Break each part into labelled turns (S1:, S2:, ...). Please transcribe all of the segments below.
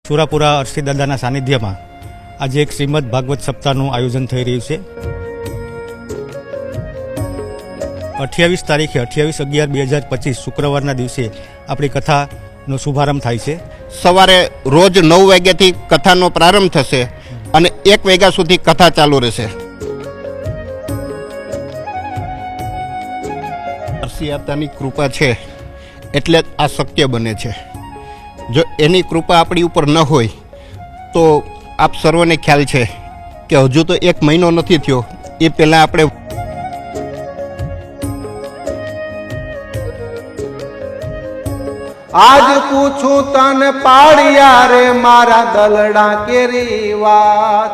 S1: સુરાપુરા અરસી દાદાના સાનિધ્યમાં આજે એક શ્રીમદ ભાગવત સપ્તાહનું આયોજન થઈ રહ્યું છે। 28 તારીખે 28/11/2025 શુક્રવારના દિવસે આપણી કથાનો શુભારંભ થાય છે।
S2: સવારે રોજ 9 વાગ્યાથી કથાનો પ્રારંભ થશે અને 1 વાગ્યા સુધી કથા ચાલુ રહેશે। અરસિયાતાની કૃપા છે એટલે આ શક્ય બને છે। જો એની કૃપા આપણી ઉપર ન હોય તો આપ સર્વને ખ્યાલ છે કે હજુ તો 1 મહિનો નથી થયો, એ પહેલાં આપણે
S3: આજ પૂછું તને પાડિયા રે મારા દલડા કેરી વાત,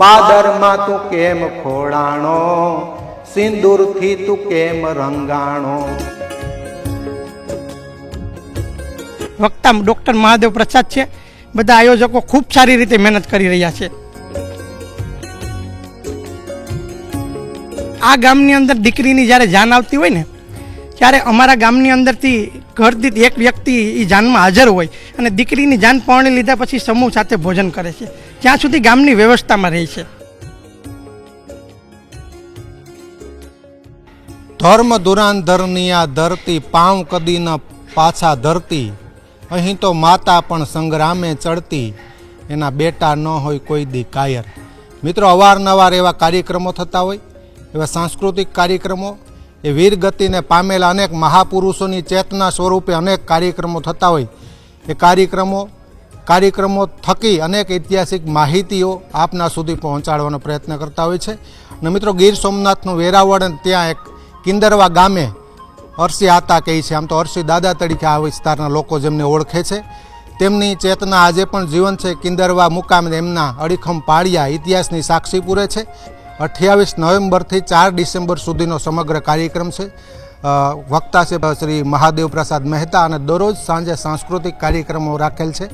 S3: પાદરમાં તું કેમ ખોડાણો, સિંદૂરથી તું કેમ રંગાણો।
S4: વક્તા ડૉક્ટર મહાદેવ પ્રસાદ છે। બધા આયોજકો ખૂબ સારી રીતે મહેનત કરી રહ્યા છે। આ ગામની અંદર દીકરીની જ્યારે જાન આવતી હોય ને ત્યારે અમારા ગામની અંદરથી ઘરથી એક વ્યક્તિ એ જાનમાં હાજર હોય અને દીકરીની જાન પરણી લીધા પછી સમૂહ સાથે ભોજન કરે છે, ત્યાં સુધી ગામની વ્યવસ્થામાં રહે છે।
S5: ધર્મ ધુરાંધરની આ ધરતી પાઉં કદી ન પાછા ધરતી, અહીં તો માતા પણ સંગ્રામે ચડતી, એના બેટા ન હોય કોઈ દી કાયર। મિત્રો, અવારનવાર એવા કાર્યક્રમો થતા હોય, એવા સાંસ્કૃતિક કાર્યક્રમો, એ વીરગતિને પામેલા અનેક મહાપુરુષોની ચેતના સ્વરૂપે અનેક કાર્યક્રમો થતા હોય, એ કાર્યક્રમો થકી અનેક ઐતિહાસિક માહિતીઓ આપના સુધી પહોંચાડવાનો પ્રયત્ન કરતા હોય છે। અને મિત્રો, ગીર સોમનાથનું વેરાવળ ત્યાં એક કિંદરવા ગામે અરસી આતા કહે છે, આમ તો અરસી દાદા તરીકે આ વિસ્તારના લોકો જેમને ઓળખે છે, તેમની ચેતના આજે પણ જીવન છે। કિંદરવા મુકામે એમના અડીખમ પાળિયા ઇતિહાસની સાક્ષી પૂરે છે। 28 નવેમ્બરથી 4 ડિસેમ્બર સુધીનો સમગ્ર કાર્યક્રમ છે। વક્તા છે શ્રી મહાદેવ પ્રસાદ મહેતા અને દરરોજ સાંજે સાંસ્કૃતિક કાર્યક્રમો રાખેલ છે।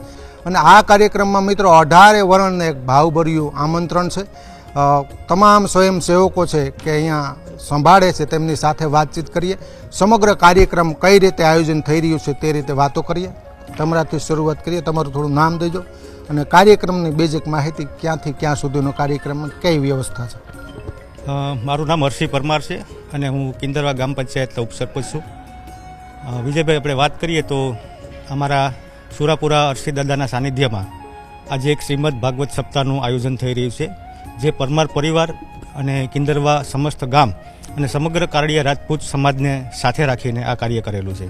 S5: અને આ કાર્યક્રમમાં મિત્રો 18 વર્ણને એક ભાવભર્યું આમંત્રણ છે। તમામ સ્વયંસેવકો છે કે અહીંયા સંભાળે છે, તેમની સાથે વાતચીત કરીએ, સમગ્ર કાર્યક્રમ કઈ રીતે આયોજન થઈ રહ્યું છે તે રીતે વાતો કરીએ। તમારાથી શરૂઆત કરીએ, તમારું થોડું નામ દેજો અને કાર્યક્રમની બેઝિક માહિતી, ક્યાંથી ક્યાં સુધીનો કાર્યક્રમ, કઈ વ્યવસ્થા છે?
S1: મારું નામ હર્ષી પરમાર છે અને હું કિંદરવા ગ્રામ પંચાયતનો ઉપસરપંચ છું। વિજયભાઈ, આપણે વાત કરીએ તો અમારા સુરાપુરા અરસી દાદાના સાનિધ્યમાં આજે એક શ્રીમદ ભાગવત સપ્તાહનું આયોજન થઈ રહ્યું છે, જે પરમાર પરિવાર અને કિંદરવા સમસ્ત ગામ અને સમગ્ર કારડિયા રાજપૂત સમાજને સાથે રાખીને આ કાર્ય કરેલું છે।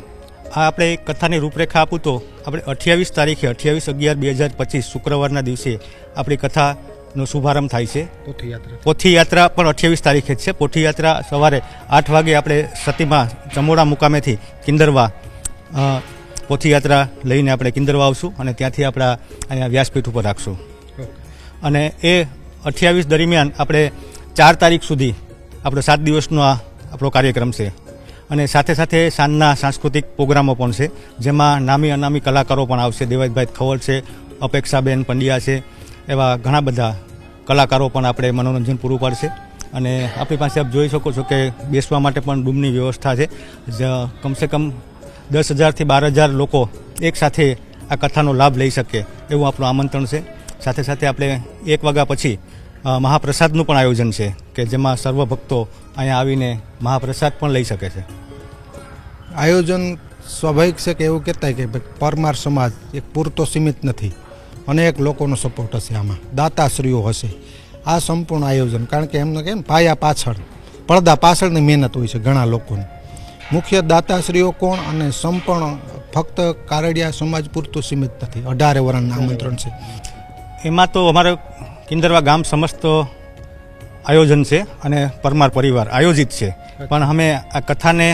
S1: આ આપણે કથાની રૂપરેખા આપું તો આપણે 28 તારીખે 28/11/2025 શુક્રવારના દિવસે આપણી કથાનો શુભારંભ થાય છે। પોથી યાત્રા પણ 28 તારીખે જ છે। પોથી યાત્રા સવારે 8 વાગે આપણે સતીમાં ચમોડા મુકામેથી કિંદરવા પોથી યાત્રા લઈને આપણે કિંદરવા આવશું અને ત્યાંથી આપણા અહીંયા વ્યાસપીઠ ઉપર રાખશું। અને એ 28 દરમિયાન આપણે 4 તારીખ સુધી આપણો 7 દિવસનો આ આપણો કાર્યક્રમ છે। અને સાથે સાથે સાંજના સાંસ્કૃતિક પ્રોગ્રામો પણ છે, જેમાં નામી અનામી કલાકારો પણ આવશે। દેવાજભાઈ ખવડ છે, અપેક્ષાબેન પંડ્યા છે, એવા ઘણા બધા કલાકારો પણ આપણે મનોરંજન પૂરું પાડશે। અને આપણી પાસે આપ જોઈ શકો છો કે બેસવા માટે પણ રૂમની વ્યવસ્થા છે। કમસે કમ 10,000 થી 12,000 લોકો એકસાથે આ કથાનો લાભ લઈ શકે એવું આપણું આમંત્રણ છે। સાથે સાથે આપણે 1 વાગ્યા પછી મહાપ્રસાદનું પણ આયોજન છે કે જેમાં સર્વ ભક્તો અહીંયા આવીને મહાપ્રસાદ પણ લઈ શકે છે।
S5: આયોજન સ્વાભાવિક છે કે એવું કહેતા કે પરમાર સમાજ એક પૂરતો સીમિત નથી, અનેક લોકોનો સપોર્ટ હશે, આમાં દાતાશ્રીઓ હશે। આ સંપૂર્ણ આયોજન, કારણ કે એમને કેમ પાયા પાછળ, પડદા પાછળની મહેનત હોય છે ઘણા લોકોની। મુખ્ય દાતાશ્રીઓ કોણ અને સંપૂર્ણ ફક્ત કારડિયા સમાજ પૂરતું સીમિત નથી, 18 વર્ણના આમંત્રણ છે।
S1: એમાં તો અમારે કિંદરવા ગામ સમસ્ત આયોજન છે અને પરમાર પરિવાર આયોજિત છે, પણ અમે આ કથાને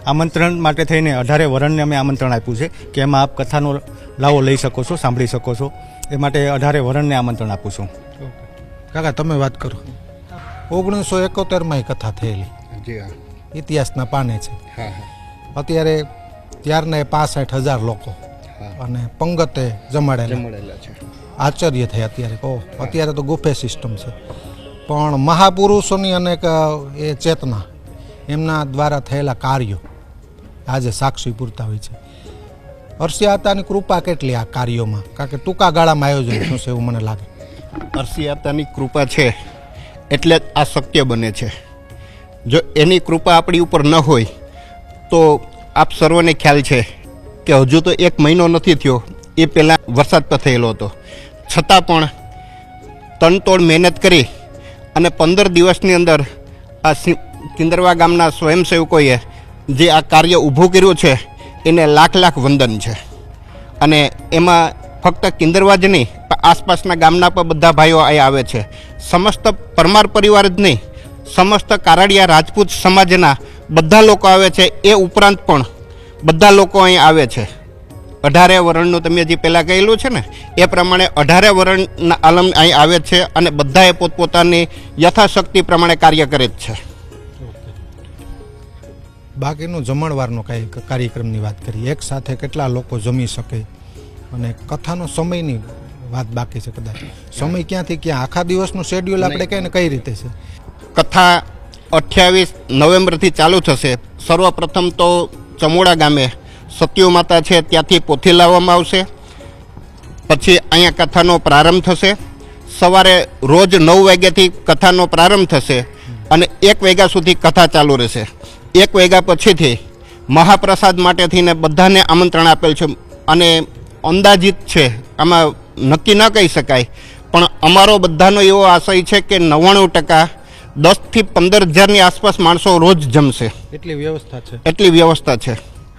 S1: આમંત્રણ માટે થઈને 18 વર્ણને અમે આમંત્રણ આપ્યું છે કે એમાં આપ કથાનો લાવો લઈ શકો છો, સાંભળી શકો છો, એ માટે 18 વર્ણને આમંત્રણ આપું છું।
S5: કાકા, તમે વાત કરો। 1971માં કથા થયેલી, ઇતિહાસના પાને છે। અત્યારે ત્યારના 65,000 લોકો અને પંગતે જમાડેલા છે, આશ્ચર્ય થાય અત્યારે કહો। અત્યારે તો ગુફે સિસ્ટમ છે, પણ મહાપુરુષોની અનેક એ ચેતના, એમના દ્વારા થયેલા કાર્યો આજે સાક્ષી પૂરતા હોય છે। અરસિયાતાની કૃપા કેટલી આ કાર્યોમાં? કારણ કે ટૂંકા ગાળામાં આયોજન શું છે એવું મને લાગે.
S2: અરસિયાતાની કૃપા છે એટલે જ આ શક્ય બને છે. જો એની કૃપા આપણી ઉપર ન હોય તો આપ સર્વને ખ્યાલ છે કે હજુ તો 1 મહિનો નથી થયો, એ પહેલાં વરસાદ પર થયેલો હતો. છતાં પણ તનતોડ મહેનત કરી અને 15 દિવસની અંદર આ કિંદરવા ગામના સ્વયંસેવકોએ જે આ કાર્ય ઊભું કર્યું છે એને લાખ લાખ વંદન છે. અને એમાં ફક્ત કિંદરવા જ નહીં પણ આસપાસના ગામના પણ બધા ભાઈઓ અહીં આવે છે. સમસ્ત પરમાર પરિવાર જ નહીં, સમસ્ત કારડિયા રાજપૂત સમાજના બધા લોકો આવે છે. એ ઉપરાંત પણ બધા લોકો અહીં આવે છે. 18 વર્ણનું તમે જે પહેલાં કહેલું છે ને એ પ્રમાણે 18 વર્ણના આલમ અહીં આવે છે અને બધાએ પોતપોતાની યથાશક્તિ પ્રમાણે કાર્ય કરે જ છે.
S5: બાકીનું જમણવારનો કાર્યક્રમની વાત કરીએ. એક સાથે કેટલા લોકો જમી શકે અને કથાનો સમયની વાત બાકી છે. કદાચ સમય ક્યાંથી ક્યાં આખા દિવસનું શેડ્યુલ આપણે કહીએ ને કઈ રીતે છે?
S2: કથા 28 નવેમ્બરથી ચાલુ થશે. સર્વપ્રથમ તો ચમોડા ગામે સત્યો માતા છે ત્યાંથી પોથી લાવવામાં આવશે. પછી અહીંયા કથાનો પ્રારંભ થશે. સવારે રોજ 9 વાગ્યાથી કથાનો પ્રારંભ થશે અને 1 વાગ્યા સુધી કથા ચાલુ રહેશે. 1 વાગ્યા પછીથી મહાપ્રસાદ માટેથી ને બધાને આમંત્રણ આપેલ છે. અને અંદાજિત છે, આમાં નક્કી ન કહી શકાય, પણ અમારો બધાનો એવો આશય છે કે 99% 10 થી 15 હજારની આસપાસ માણસો રોજ જમશે.
S5: એટલી વ્યવસ્થા છે.
S2: એટલી વ્યવસ્થા છે.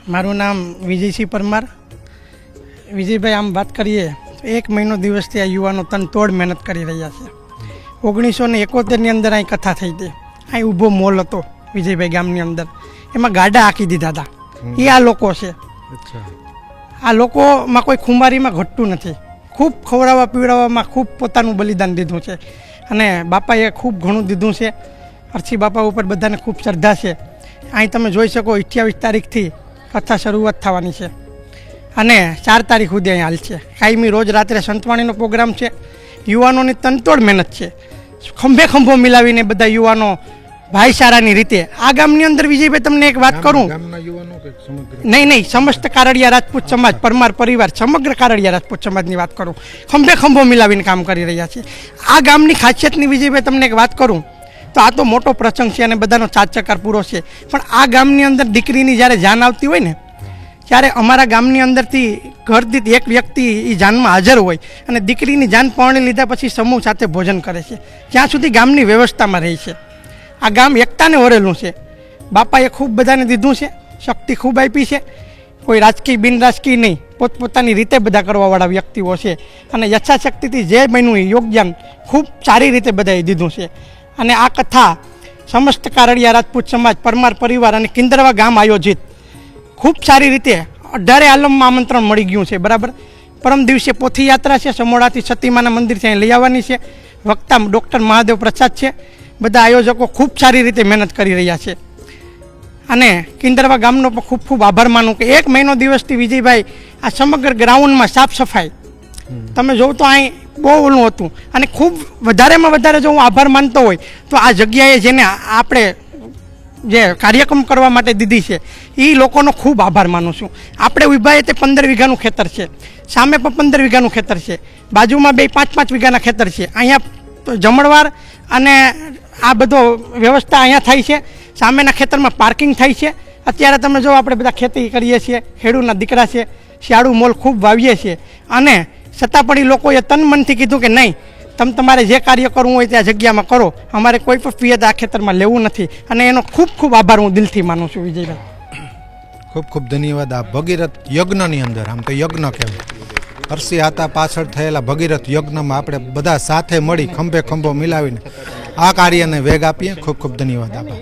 S4: મારું નામ વિજયસિંહ પરમાર. વિજયભાઈ, આમ વાત કરીએ તો 1 મહિનો દિવસથી આ યુવાનો તનતોડ મહેનત કરી રહ્યા છે. 1971ની અંદર અહીં કથા થઈ હતી. અહીં ઊભો મોલ હતો વિજયભાઈ ગામની અંદર, એમાં ગાડા આંકી દીધા હતા. એ આ લોકો છે. આ લોકોમાં કોઈ ખુમારીમાં ઘટતું નથી. ખૂબ ખવડાવવા પીવડાવવામાં ખૂબ પોતાનું બલિદાન દીધું છે અને બાપાએ ખૂબ ઘણું દીધું છે. અરસી બાપા ઉપર બધાને ખૂબ શ્રદ્ધા છે. અહીં તમે જોઈ શકો 28 તારીખથી કથા શરૂઆત થવાની છે અને 4 તારીખ સુધી અહીં હાલ છે. કાયમી રોજ રાત્રે સંતવાણીનો પ્રોગ્રામ છે. યુવાનોની તનતોડ મહેનત છે. ખંભે ખંભો મિલાવીને બધા યુવાનો ભાઈચારાની રીતે આ ગામની અંદર. વિજયભાઈ, તમને એક વાત કરું, નહીં, સમસ્ત કારડિયા રાજપૂત સમાજ, પરમાર પરિવાર, સમગ્ર કારડિયા રાજપૂત સમાજની વાત કરું, ખંભે ખંભો મિલાવીને કામ કરી રહ્યા છે. આ ગામની ખાસિયતની વિજયભાઈ તમને એક વાત કરું તો આ તો મોટો પ્રસંગ છે અને બધાનો 4 ચકાર પૂરો છે, પણ આ ગામની અંદર દીકરીની જ્યારે જાન આવતી હોય ને ત્યારે અમારા ગામની અંદરથી ઘર દીઠ એક વ્યક્તિ એ જાનમાં હાજર હોય અને દીકરીની જાન પરણી લીધા પછી સમૂહ સાથે ભોજન કરે છે. ત્યાં સુધી ગામની વ્યવસ્થામાં રહી છે. આ ગામ એકતાને વરેલું છે. બાપાએ ખૂબ બધાને દીધું છે, શક્તિ ખૂબ આપી છે. કોઈ રાજકીય બિન રાજકીય નહીં, પોતપોતાની રીતે બધા કરવાવાળા વ્યક્તિઓ છે અને યથાશક્તિથી જે બન્યું યોગદાન ખૂબ સારી રીતે બધાએ દીધું છે. અને આ કથા સમસ્ત કારડિયા રાજપૂત સમાજ, પરમાર પરિવાર અને કિંદરવા ગામ આયોજિત ખૂબ સારી રીતે 18 આલમમાં આમંત્રણ મળી ગયું છે. બરાબર. પરમ દિવસે પોથી યાત્રા છે, સમોડાથી સતીમાના મંદિરથી અહીં લઈ આવવાની છે. વક્તા ડૉક્ટર મહાદેવ પ્રસાદ છે. બધા આયોજકો ખૂબ સારી રીતે મહેનત કરી રહ્યા છે અને કિંદરવા ગામનો પણ ખૂબ ખૂબ આભાર માનું કે 1 મહિનો દિવસથી વિજયભાઈ આ સમગ્ર ગ્રાઉન્ડમાં સાફ સફાઈ તમે જોવો તો અહીં બહુ ઓલું હતું. અને ખૂબ વધારેમાં વધારે જો હું આભાર માનતો હોય તો આ જગ્યાએ જેને આપણે જે કાર્યક્રમ કરવા માટે દીધી છે એ લોકોનો ખૂબ આભાર માનું છું. આપણે ઉભા તે 15 વીઘાનું ખેતર છે, સામે પણ 15 વીઘાનું ખેતર છે, બાજુમાં 5-5 વીઘાના ખેતર છે. અહીંયા જમણવાર અને આ બધો વ્યવસ્થા અહીંયા થાય છે. સામેના ખેતરમાં પાર્કિંગ થાય છે. અત્યારે તમે જો આપણે બધા ખેતી કરીએ છીએ, ખેડૂતના દીકરા છે, શિયાળુ મોલ ખૂબ વાવીએ છીએ અને છતાં પણ એ લોકોએ તન મનથી કીધું કે નહીં, તમારે જે કાર્ય કરવું હોય ત્યાં જગ્યામાં કરો, અમારે કોઈ પણ પિયત આ ખેતરમાં લેવું નથી. અને એનો ખૂબ ખૂબ આભાર હું દિલથી માનું છું વિજયભાઈ.
S5: ખૂબ ખૂબ ધન્યવાદ. આ ભગીરથ યજ્ઞની અંદર, આમ તો યજ્ઞ કહેવાય, અરસિયાતા પાછળ થયેલા ભગીરથ યજ્ઞમાં આપણે બધા સાથે મળી ખંભે ખંભો મિલાવીને આ કાર્યને વેગ આપીએ. ખૂબ ખૂબ ધન્યવાદ. આભાર.